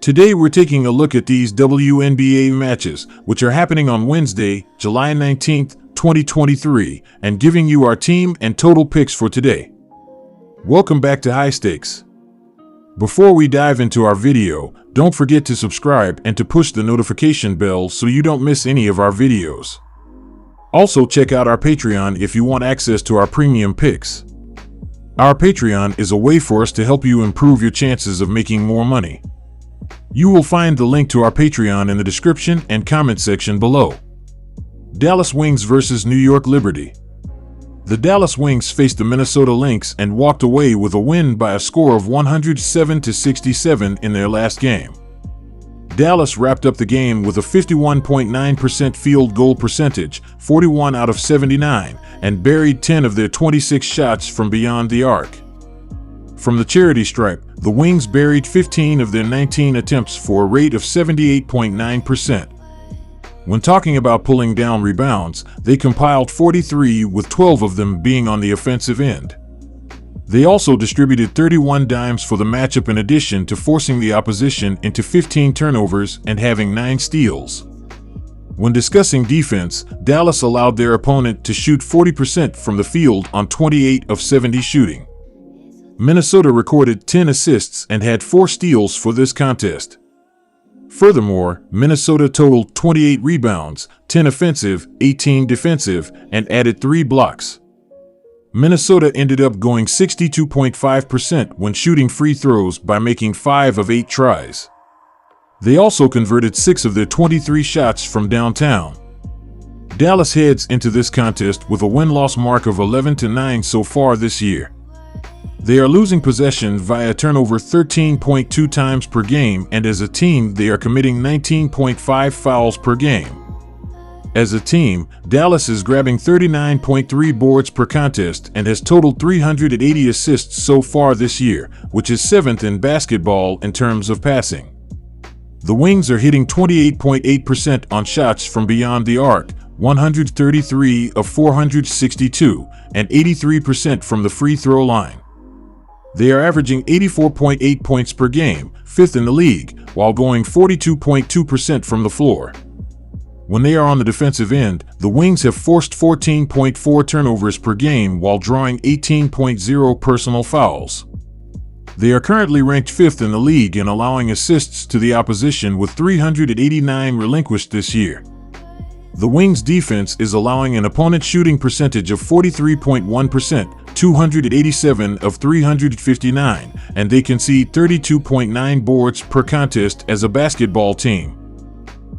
Today we're taking a look at these WNBA matches, which are happening on Wednesday, July 19th, 2023, and giving you our team and total picks for today. Welcome back to High Stakes. Before we dive into our video, don't forget to subscribe and to push the notification bell so you don't miss any of our videos. Also check out our Patreon if you want access to our premium picks. Our Patreon is a way for us to help you improve your chances of making more money. You will find the link to our Patreon in the description and comment section below. Dallas Wings versus New York Liberty. The Dallas Wings faced the Minnesota Lynx and walked away with a win by a score of 107-67 in their last game. Dallas wrapped up the game with a 51.9% field goal percentage, 41 out of 79, and buried 10 of their 26 shots from beyond the arc. From the charity stripe, the Wings buried 15 of their 19 attempts for a rate of 78.9%. When talking about pulling down rebounds, they compiled 43, with 12 of them being on the offensive end. They also distributed 31 dimes for the matchup in addition to forcing the opposition into 15 turnovers and having 9 steals. When discussing defense, Dallas allowed their opponent to shoot 40% from the field on 28 of 70 shooting. Minnesota recorded 10 assists and had 4 steals for this contest. Furthermore, Minnesota totaled 28 rebounds, 10 offensive, 18 defensive, and added 3 blocks. Minnesota ended up going 62.5% when shooting free throws by making 5 of 8 tries. They also converted 6 of their 23 shots from downtown. Dallas heads into this contest with a win-loss mark of 11-9 so far this year. They are losing possession via turnover 13.2 times per game, and as a team, they are committing 19.5 fouls per game. As a team, Dallas is grabbing 39.3 boards per contest and has totaled 380 assists so far this year, which is 7th in basketball in terms of passing. The Wings are hitting 28.8% on shots from beyond the arc, 133 of 462, and 83% from the free throw line. They are averaging 84.8 points per game, 5th in the league, while going 42.2% from the floor. When they are on the defensive end, the Wings have forced 14.4 turnovers per game while drawing 18.0 personal fouls. They are currently ranked 5th in the league in allowing assists to the opposition with 389 relinquished this year. The Wings' defense is allowing an opponent shooting percentage of 43.1%, 287 of 359, and they concede 32.9 boards per contest as a basketball team.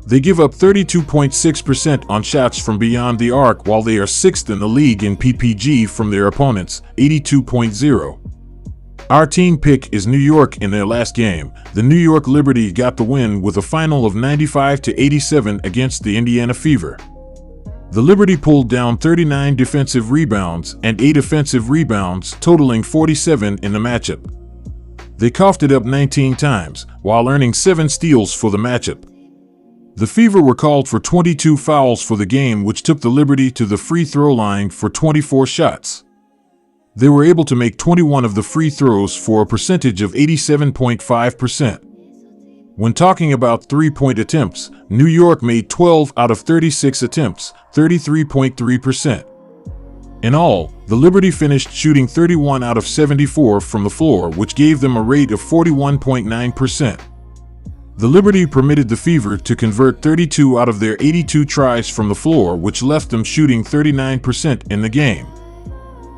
They give up 32.6% on shots from beyond the arc while they are 6th in the league in PPG from their opponents, 82.0. Our team pick is New York in their last game. The New York Liberty got the win with a final of 95-87 against the Indiana Fever. The Liberty pulled down 39 defensive rebounds and 8 offensive rebounds, totaling 47 in the matchup. They coughed it up 19 times, while earning 7 steals for the matchup. The Fever were called for 22 fouls for the game, which took the Liberty to the free throw line for 24 shots. They were able to make 21 of the free throws for a percentage of 87.5%. When talking about three-point attempts, New York made 12 out of 36 attempts, 33.3%. In all, the Liberty finished shooting 31 out of 74 from the floor, which gave them a rate of 41.9%. The Liberty permitted the Fever to convert 32 out of their 82 tries from the floor, which left them shooting 39% in the game.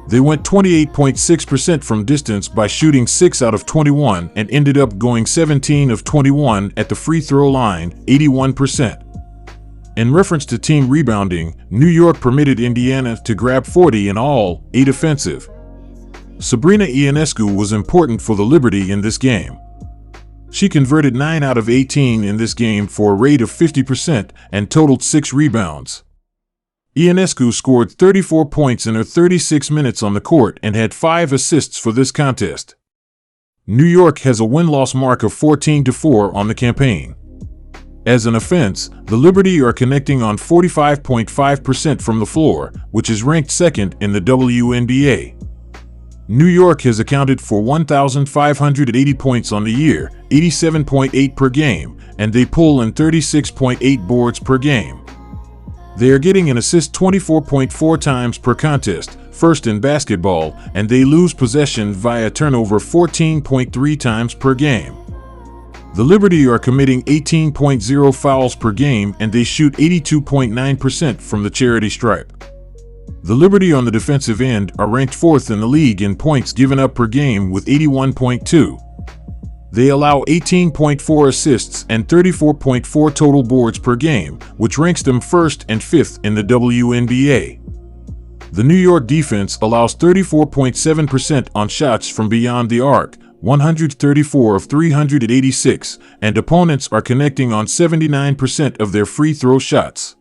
They went 28.6% from distance by shooting 6 out of 21 and ended up going 17 of 21 at the free throw line, 81%. In reference to team rebounding, New York permitted Indiana to grab 40 in all, 8 offensive. Sabrina Ionescu was important for the Liberty in this game. She converted 9 out of 18 in this game for a rate of 50% and totaled 6 rebounds. Ionescu scored 34 points in her 36 minutes on the court and had 5 assists for this contest. New York has a win-loss mark of 14-4 on the campaign. As an offense, the Liberty are connecting on 45.5% from the floor, which is ranked 2nd in the WNBA. New York has accounted for 1,580 points on the year, 87.8 per game, and they pull in 36.8 boards per game. They are getting an assist 24.4 times per contest, first in basketball, and they lose possession via turnover 14.3 times per game. The Liberty are committing 18.0 fouls per game, and they shoot 82.9% from the charity stripe. The Liberty on the defensive end are ranked 4th in the league in points given up per game with 81.2. They allow 18.4 assists and 34.4 total boards per game, which ranks them 1st and 5th in the WNBA. The New York defense allows 34.7% on shots from beyond the arc, 134 of 386, and opponents are connecting on 79% of their free throw shots.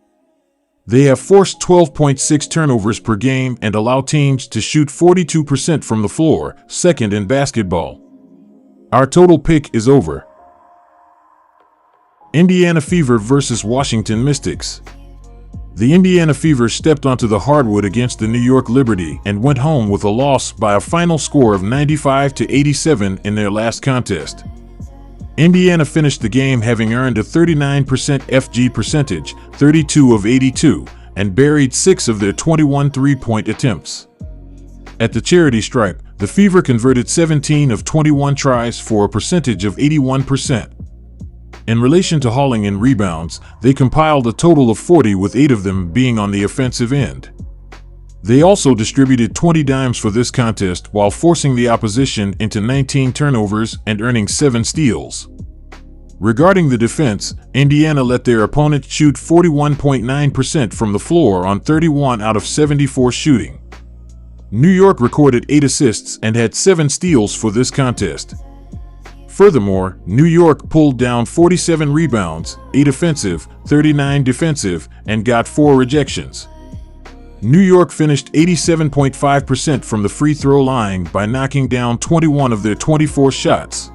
They have forced 12.6 turnovers per game and allow teams to shoot 42% from the floor, 2nd in basketball. Our total pick is over. Indiana Fever versus Washington Mystics. The Indiana Fever stepped onto the hardwood against the New York Liberty and went home with a loss by a final score of 95-87 in their last contest. Indiana finished the game having earned a 39% FG percentage, 32 of 82, and buried 6 of their 21 three-point attempts. At the charity stripe, the Fever converted 17 of 21 tries for a percentage of 81%. In relation to hauling in rebounds, they compiled a total of 40, with 8 of them being on the offensive end. They also distributed 20 dimes for this contest while forcing the opposition into 19 turnovers and earning 7 steals. Regarding the defense, Indiana let their opponent shoot 41.9% from the floor on 31 out of 74 shooting. New York recorded 8 assists and had 7 steals for this contest. Furthermore, New York pulled down 47 rebounds, 8 offensive, 39 defensive, and got 4 rejections. New York finished 87.5% from the free throw line by knocking down 21 of their 24 shots.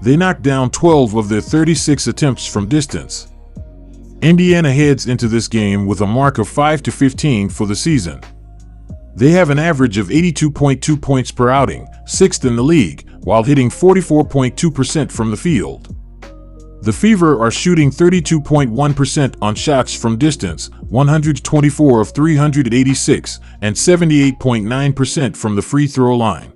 They knocked down 12 of their 36 attempts from distance. Indiana heads into this game with a mark of 5-15 for the season. They have an average of 82.2 points per outing, 6th in the league, while hitting 44.2% from the field. The Fever are shooting 32.1% on shots from distance, 124 of 386, and 78.9% from the free throw line.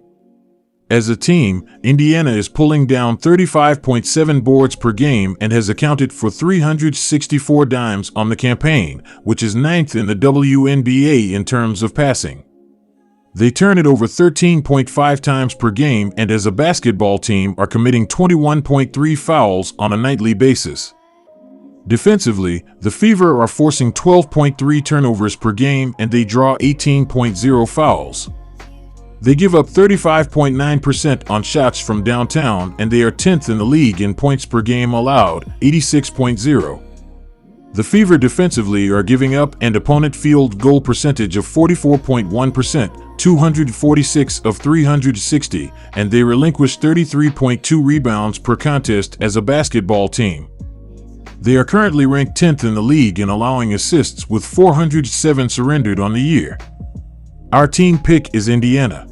As a team, Indiana is pulling down 35.7 boards per game and has accounted for 364 dimes on the campaign, which is 9th in the WNBA in terms of passing. They turn it over 13.5 times per game, and as a basketball team are committing 21.3 fouls on a nightly basis. Defensively, the Fever are forcing 12.3 turnovers per game and they draw 18.0 fouls. They give up 35.9% on shots from downtown, and they are 10th in the league in points per game allowed, 86.0. The Fever defensively are giving up an opponent field goal percentage of 44.1%, 246 of 360, and they relinquish 33.2 rebounds per contest as a basketball team. They are currently ranked 10th in the league in allowing assists with 407 surrendered on the year. Our team pick is Indiana.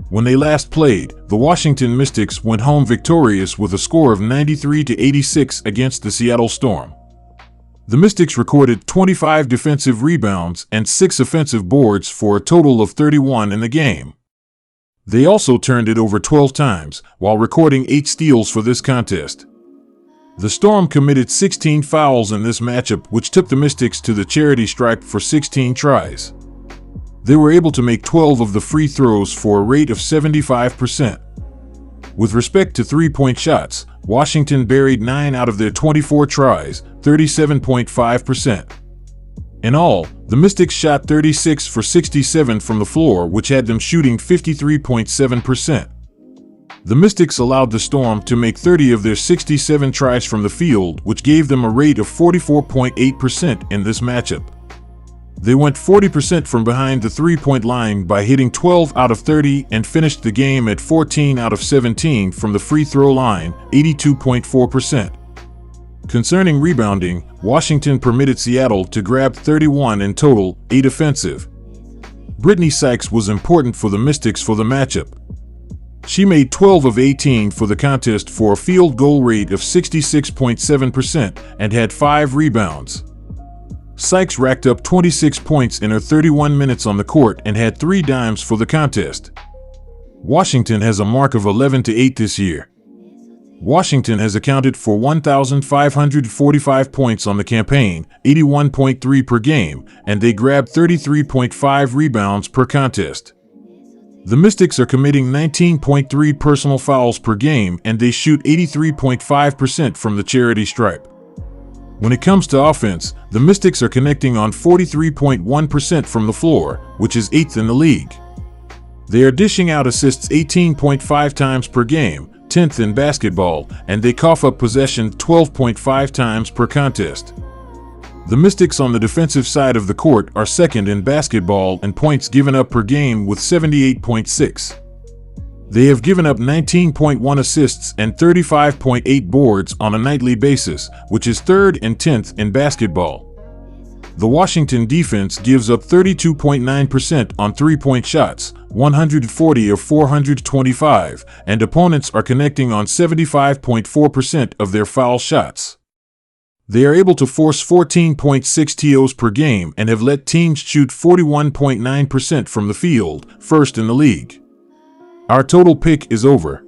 When they last played, the Washington Mystics went home victorious with a score of 93-86 against the Seattle Storm. The Mystics recorded 25 defensive rebounds and 6 offensive boards for a total of 31 in the game. They also turned it over 12 times, while recording 8 steals for this contest. The Storm committed 16 fouls in this matchup, which took the Mystics to the charity stripe for 16 tries. They were able to make 12 of the free throws for a rate of 75%. With respect to three-point shots, Washington buried 9 out of their 24 tries, 37.5%. In all, the Mystics shot 36 for 67 from the floor, which had them shooting 53.7%. The Mystics allowed the Storm to make 30 of their 67 tries from the field, which gave them a rate of 44.8% in this matchup. They went 40% from behind the three-point line by hitting 12 out of 30 and finished the game at 14 out of 17 from the free throw line, 82.4%. Concerning rebounding, Washington permitted Seattle to grab 31 in total, 8 offensive. Brittany Sykes was important for the Mystics for the matchup. She made 12 of 18 for the contest for a field goal rate of 66.7% and had 5 rebounds. Sykes racked up 26 points in her 31 minutes on the court and had 3 dimes for the contest. Washington has a mark of 11-8 this year. Washington has accounted for 1,545 points on the campaign, 81.3 per game, and they grabbed 33.5 rebounds per contest. The Mystics are committing 19.3 personal fouls per game, and they shoot 83.5% from the charity stripe. When it comes to offense, the Mystics are connecting on 43.1% from the floor, which is 8th in the league. They are dishing out assists 18.5 times per game, 10th in basketball, and they cough up possession 12.5 times per contest. The Mystics on the defensive side of the court are second in basketball and points given up per game with 78.6. They have given up 19.1 assists and 35.8 boards on a nightly basis, which is third and 10th in basketball. The Washington defense gives up 32.9% on three-point shots, 140 of 425, and opponents are connecting on 75.4% of their foul shots. They are able to force 14.6 TOs per game and have let teams shoot 41.9% from the field, first in the league. Our total pick is over.